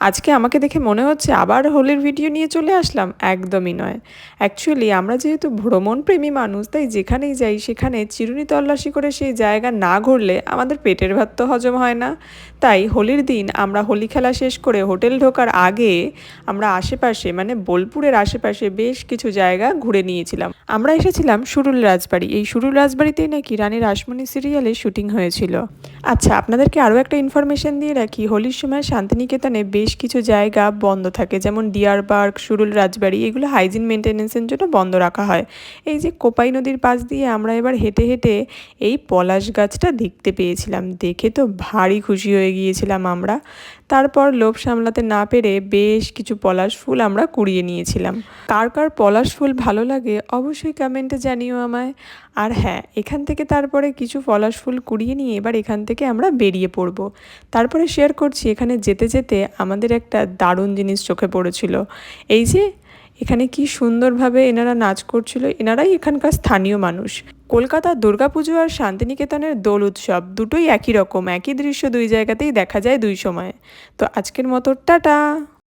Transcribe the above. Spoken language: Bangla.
আজকে আমাকে দেখে মনে হচ্ছে আবার হোলির ভিডিও নিয়ে চলে আসলাম, একদমই নয়। অ্যাকচুয়ালি আমরা যেহেতু ভ্রমণপ্রেমী মানুষ, তাই যেখানেই যাই সেখানে চিরুনি তল্লাশি করে সেই জায়গা না ঘুরলে আমাদের পেটের ভাত তো হজম হয় না। তাই হোলির দিন আমরা হোলি খেলা শেষ করে হোটেল ঢোকার আগে আমরা আশেপাশে মানে বোলপুরের আশেপাশে বেশ কিছু জায়গা ঘুরে নিয়েছিলাম। আমরা এসেছিলাম সুরুল রাজবাড়ি। এই সুরুল রাজবাড়িতেই নাকি রানী রাসমণি সিরিয়ালে শুটিং হয়েছিল। আচ্ছা, আপনাদেরকে আরও একটা ইনফরমেশন দিয়ে রাখি, হোলির সময় শান্তিনিকেতনে বেশ কিছু জায়গা বন্ধ থাকে, যেমন ডিয়ার পার্ক, সুরুল রাজবাড়ি, এগুলো হাইজিন মেনটেন্যান্সের জন্য বন্ধ রাখা হয়। এই যে কোপাই নদীর পাশ দিয়ে আমরা এবার হেঁটে হেঁটে এই পলাশ গাছটা দেখতে পেয়েছিলাম, দেখে তো ভারী খুশি হয়ে গিয়েছিলাম আমরা। তারপর লোভ সামলাতে না পেরে বেশ কিছু পলাশ ফুল আমরা কুড়িয়ে নিয়েছিলাম। কার কার পলাশ ফুল ভালো লাগে অবশ্যই কমেন্টে জানিও আমায়। আর হ্যাঁ, এখান থেকে তারপরে কিছু পলাশ ফুল কুড়িয়ে নিয়ে এবার এখান থেকে আমরা বেরিয়ে পড়ব। তারপরে শেয়ার করছি, এখানে যেতে যেতে আমাদের একটা দারুণ জিনিস চোখে পড়েছিল। এই যে এখানে কি সুন্দরভাবে এনারা নাচ করছিল, এনারাই এখানকার স্থানীয় মানুষ। কলকাতার দুর্গাপুজো আর শান্তিনিকেতনের দোল উৎসব দুটোই একই রকম, একই দৃশ্য দুই জায়গাতেই দেখা যায় দুই সময়ে। তো আজকের মতো টাটা।